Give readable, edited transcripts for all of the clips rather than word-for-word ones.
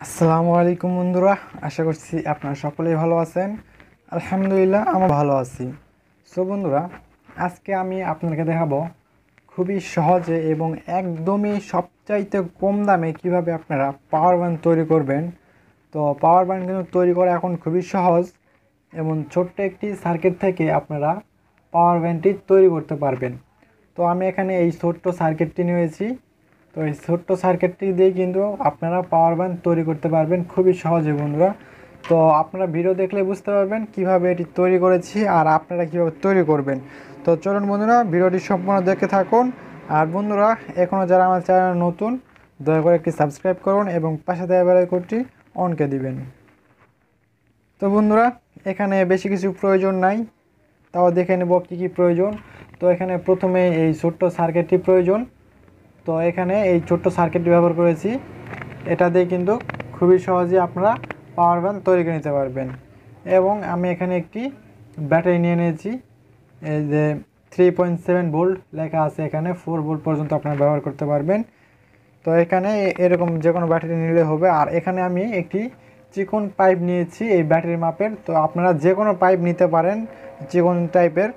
আসসালামু আলাইকুম বন্ধুরা, আশা করছি আপনারা সকলেই ভালো আছেন। আলহামদুলিল্লাহ আমরা ভালো আছি। সো বন্ধুরা, আজকে আমি আপনাদেরকে দেখাবো খুবই সহজে এবং একদমই সবচাইতে কম দামে কিভাবে আপনারা পাওয়ার ব্যাংক তৈরি করবেন। তো পাওয়ার ব্যাংক কিন্তু তৈরি করা এখন খুবই সহজ এবং ছোট্ট একটি সার্কিট থেকে আপনারা পাওয়ার ব্যাংকটি তৈরি করতে পারবেন। তো আমি এখানে এই ছোট্ট সার্কিটটি নিয়েছি। তো এই ছোট্ট সার্কিটটি দিয়ে কিন্তু আপনারা পাওয়ার ব্যাংক তৈরি করতে পারবেন খুবই সহজে বন্ধুরা। তো আপনারা ভিডিও দেখলে বুঝতে পারবেন কিভাবে এটি তৈরি করেছি আর আপনারা কীভাবে তৈরি করবেন। তো চলুন বন্ধুরা, ভিডিওটি সম্পূর্ণ দেখতে থাকুন। আর বন্ধুরা, এখনও যারা আমার চ্যানেল নতুন, দয়া করে একটি সাবস্ক্রাইব করুন এবং পাশে দেওয়া বেল আইকনটি অনকে দিবেন। তো বন্ধুরা, এখানে বেশি কিছু প্রয়োজন নাই, তাও দেখে নেব কী কী প্রয়োজন। তো এখানে প্রথমে এই ছোট্ট সার্কিটটি প্রয়োজন। তো এখানে এই ছোট্ট সার্কিটটি ব্যবহার করেছি। এটা দিয়ে কিন্তু খুবই সহজে আপনারা পাওয়ার ব্যাংক তৈরি করে নিতে পারবেন। এবং আমি এখানে একটি ব্যাটারি নিয়ে নিয়েছি। এই যে 3.7 ভোল্ট লেখা আছে, এখানে 4 ভোল্ট পর্যন্ত আপনারা ব্যবহার করতে পারবেন। তো এখানে এরকম যে কোনো ব্যাটারি নিলে হবে। আর এখানে আমি একটি চিকন পাইপ নিয়েছি এই ব্যাটারি মাপের। তো আপনারা যে কোনো পাইপ নিতে পারেন চিকন টাইপের।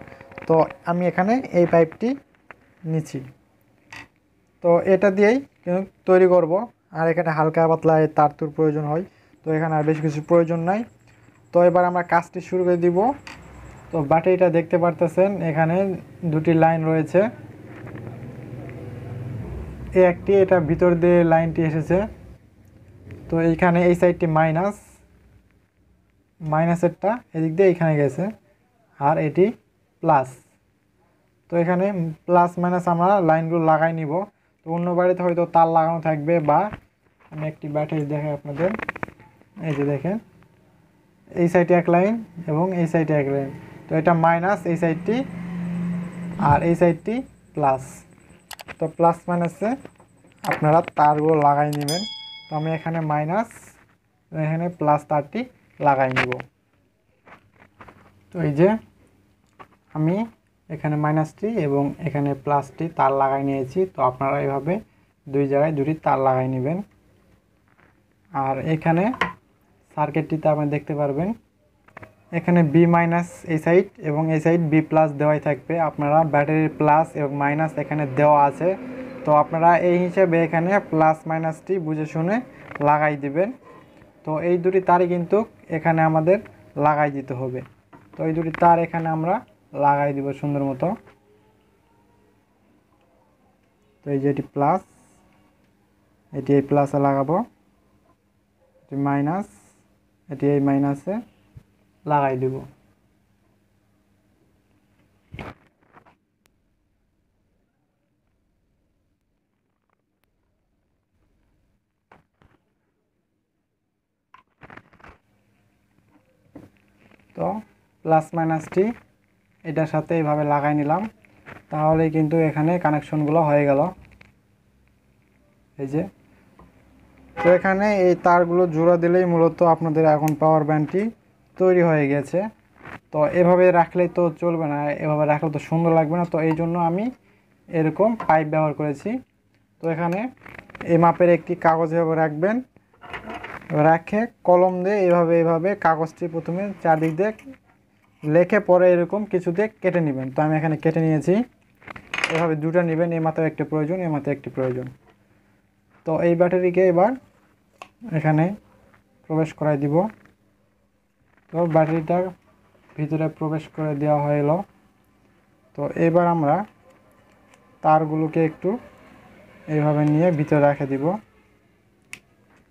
তো আমি এখানে এই পাইপটি নিচ্ছি। তো এটা দিয়েই কিন্তু তৈরি করব। আর এখানে হালকা পাতলা তার তুর প্রয়োজন হয়। তো এখানে আর বেশি কিছু প্রয়োজন নাই। তো এবার আমরা কাজটি শুরু করে দিব। তো ব্যাটারিটা দেখতে পারতেছেন, এখানে দুটি লাইন রয়েছে। এটা ভিতর দিয়ে লাইনটি এসেছে। তো এইখানে এই সাইডটি মাইনাসেরটা এদিক দিয়ে এখানে গেছে, আর এটি প্লাস। তো এখানে প্লাস মাইনাস আমরা লাইনগুলো লাগাই নিব। তো অন্য বাড়িতে হয়তো তার লাগানো থাকবে, বা আমি একটি ব্যাটারি দেখাই আপনাদের। এই যে দেখেন, এই সাইডে এক লাইন এবং এই সাইডে এক লাইন। তো এটা মাইনাস এই সাইডটি, আর এই সাইডটি প্লাস। তো প্লাস মাইনাসে আপনারা তারগুলো লাগাই নেবেন। তো আমি এখানে মাইনাস, এখানে প্লাস তারটি লাগাই নিব। তো এই যে আমি এখানে মাইনাসটি এবং এখানে প্লাসটি তার লাগাই নিয়েছি। তো আপনারা এইভাবে দুই জায়গায় দুটি তার লাগাই নেবেন। আর এখানে সার্কিটটিতে আপনি দেখতে পারবেন এখানে বি মাইনাস এই সাইড এবং এই সাইড বি প্লাস দেওয়াই থাকবে। আপনারা ব্যাটারির প্লাস এবং মাইনাস এখানে দেওয়া আছে। তো আপনারা এই হিসাবে এখানে প্লাস মাইনাসটি বুঝে শুনে লাগাই দিবেন। তো এই দুটি তারই কিন্তু এখানে আমাদের লাগাই দিতে হবে। তো এই দুটি তার এখানে আমরা লাগাই দিব সুন্দর মতো। তো এই যে এটি প্লাস, এটি এই প্লাসে লাগাবো, এটি মাইনাস, এটি এই মাইনাসে লাগাই দিব। তো প্লাস মাইনাসটি এটার সাথে এইভাবে লাগাই নিলাম, তাহলেই কিন্তু এখানে কানেকশনগুলো হয়ে গেল। এই যে, তো এখানে এই তারগুলো জোড়া দিলেই মূলত আপনাদের এখন পাওয়ার ব্যাংকটি তৈরি হয়ে গেছে। তো এভাবে রাখলেই তো চলবে না, এভাবে রাখলে তো সুন্দর লাগবে না। তো এই জন্য আমি এরকম পাইপ ব্যবহার করেছি। তো এখানে এই মাপের একটি কাগজ এভাবে রাখবেন, রেখে কলম দিয়ে এইভাবে কাগজটি প্রথমে চারদিক দিয়ে লেখে পরে এরকম কিছু দিয়ে কেটে নেবেন। তো আমি এখানে কেটে নিয়েছি। এভাবে দুটো নেবেন, এই মাথায় একটি প্রয়োজন, এই মাথায় একটি প্রয়োজন। তো এই ব্যাটারিকে এবার এখানে প্রবেশ করাই দিব। তো ব্যাটারিটা ভিতরে প্রবেশ করে দেওয়া হয়ে গেল। তো এবার আমরা তারগুলোকে একটু এইভাবে নিয়ে ভিতরে রেখে দিব।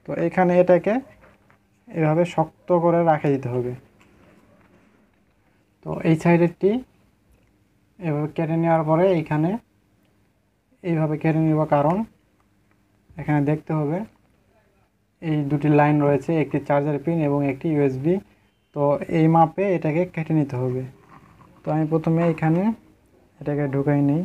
তো এখানে এটাকে এভাবে শক্ত করে রেখে দিতে হবে। তো এই সাইডেরটি এভাবে কেটে নেওয়ার পরে এইখানে এইভাবে কেটে নেব, কারণ এখানে দেখতে হবে এই দুটি লাইন রয়েছে, একটি চার্জার পিন এবং একটি ইউএসবি। তো এই মাপে এটাকে কেটে নিতে হবে। তো আমি প্রথমে এখানে এটাকে ঢুকাই নিই।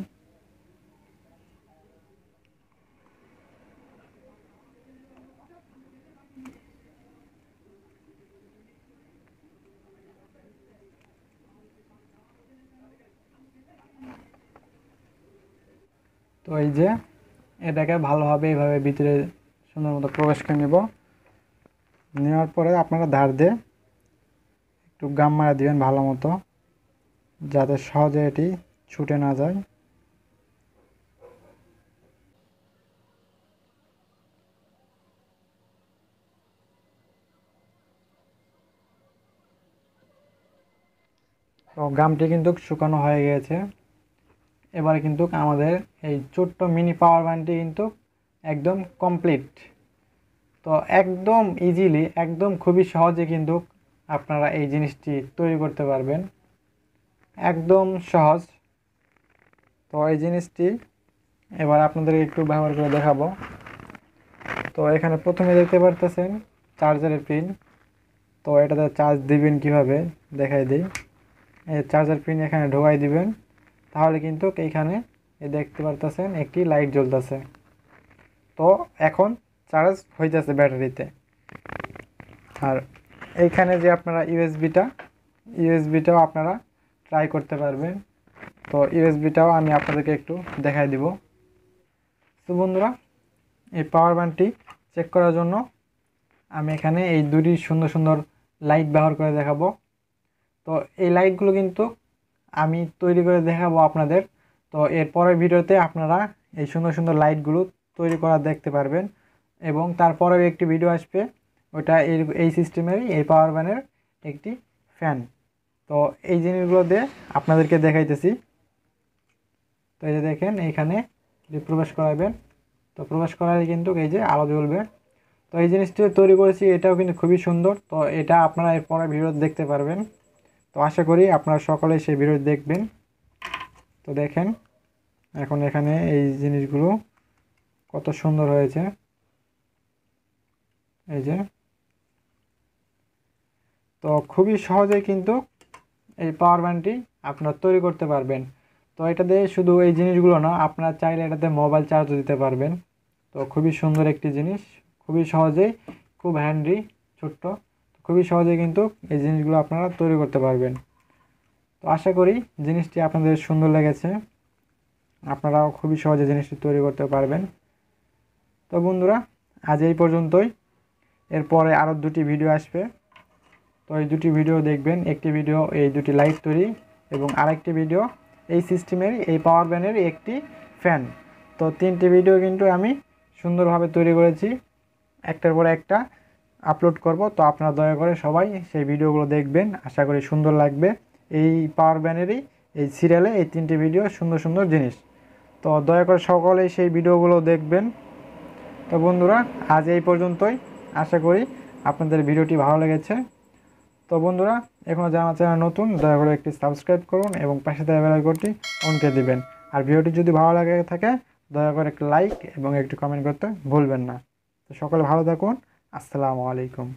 তো এই যে এটাকে ভালোভাবে এইভাবে ভিতরে সুন্দর মতো প্রবেশ করে নেব। নেওয়ার পরে আপনারা ধার দিয়ে একটু গাম মারা দিবেন ভালো মতো, যাতে সহজে এটি ছুটে না যায়। তো গামটি কিন্তু শুকানো হয়ে গিয়েছে। এবারে কিন্তু আমাদের এই ছোট্ট মিনি পাওয়ার ব্যাংকটি কিন্তু একদম কমপ্লিট। তো একদম ইজিলি, একদম খুবই সহজে কিন্তু আপনারা এই জিনিসটি তৈরি করতে পারবেন, একদম সহজ। তো এই জিনিসটি এবার আপনাদের একটু ব্যবহার করে দেখাবো। তো এখানে প্রথমে দেখতে পারতেছেন চার্জারের পিন। তো এটাতে চার্জ দিবেন কিভাবে দেখাই দিই। এই চার্জার পিন এখানে ঢোকাই দিবেন, তাহলে কিন্তু এইখানে দেখতে পারতেছেন একটি লাইট জ্বলতেছে। তো এখন চার্জ হইতেছে ব্যাটারিতে। আর এইখানে যে আপনারা ইউএসবিটাও আপনারা ট্রাই করতে পারবেন। তো ইউএসবিটাও আমি আপনাদেরকে একটু দেখাই দিব। তো বন্ধুরা, এই পাওয়ার ব্যাংকটি চেক করার জন্য আমি এখানে এই দুটি সুন্দর সুন্দর লাইট ব্যবহার করে দেখাবো। তো এই লাইটগুলো কিন্তু আমি তৈরি করে দেখাবো আপনাদের। তো এর পরের ভিডিওতে আপনারা এই সুন্দর সুন্দর লাইটগুলো তৈরি করা দেখতে পারবেন, এবং তারপরেও একটি ভিডিও আসবে, ওটা এই সিস্টেমেরই, এই পাওয়ার ব্যানের একটি ফ্যান। তো এই জিনিসগুলো দিয়ে আপনাদেরকে দেখাইতেছি। তো এই যে দেখেন, এইখানে প্রবেশ করাবেন। তো প্রবেশ করালে কিন্তু এই যে আলো জ্বলবে। তো এই জিনিসটি তৈরি করেছি, এটাও কিন্তু খুবই সুন্দর। তো এটা আপনারা এর পরের ভিডিও দেখতে পারবেন। তো আশা করি আপনারা সকলে সেই ভিডিও দেখবেন। তো দেখেন এখন এখানে এই জিনিসগুলো কত সুন্দর হয়েছে, এই যে। তো খুবই সহজে কিন্তু এই পাওয়ার ব্যাংকটি আপনারা তৈরি করতে পারবেন। তো এটা দিয়ে শুধু এই জিনিসগুলো না, আপনারা চাইলে এটাতে মোবাইল চার্জও দিতে পারবেন। তো খুবই সুন্দর একটি জিনিস, খুবই সহজেই, খুব হ্যান্ডি, ছোট্ট, খুবই সহজে কিন্তু এই জিনিসগুলো আপনারা তৈরি করতে পারবেন। তো আশা করি জিনিসটি আপনাদের সুন্দর লেগেছে, আপনারাও খুবই সহজে জিনিসটি তৈরি করতে পারবেন। তো বন্ধুরা, আজ এই পর্যন্তই। এরপরে আরও দুটি ভিডিও আসবে। তো এই দুটি ভিডিও দেখবেন, একটি ভিডিও এই দুটি লাইট তৈরি, এবং আরেকটি ভিডিও এই সিস্টেমের, এই পাওয়ার ব্যানের একটি ফ্যান। তো তিনটি ভিডিও কিন্তু আমি সুন্দরভাবে তৈরি করেছি, একটার পর একটা আপলোড করব। তো আপনারা দয়া করে সবাই সেই ভিডিওগুলো দেখবেন, আশা করি সুন্দর লাগবে। এই পাওয়ার ব্যানেরই এই সিরিয়ালে এই তিনটি ভিডিও সুন্দর সুন্দর জিনিস। তো দয়া করে সকলেই সেই ভিডিওগুলো দেখবেন। তো বন্ধুরা, আজ এই পর্যন্তই। আশা করি আপনাদের ভিডিওটি ভালো লেগেছে। তো বন্ধুরা, এখনও যারা আমার চ্যানেল নতুন, দয়া করে একটি সাবস্ক্রাইব করুন এবং পাশে থাকা বেল আইকনটি অন করে দিবেন। আর ভিডিওটি যদি ভালো লাগে থাকে, দয়া করে একটি লাইক এবং একটি কমেন্ট করতে ভুলবেন না। তো সকলে ভালো থাকুন। আসসালামু আলাইকুম।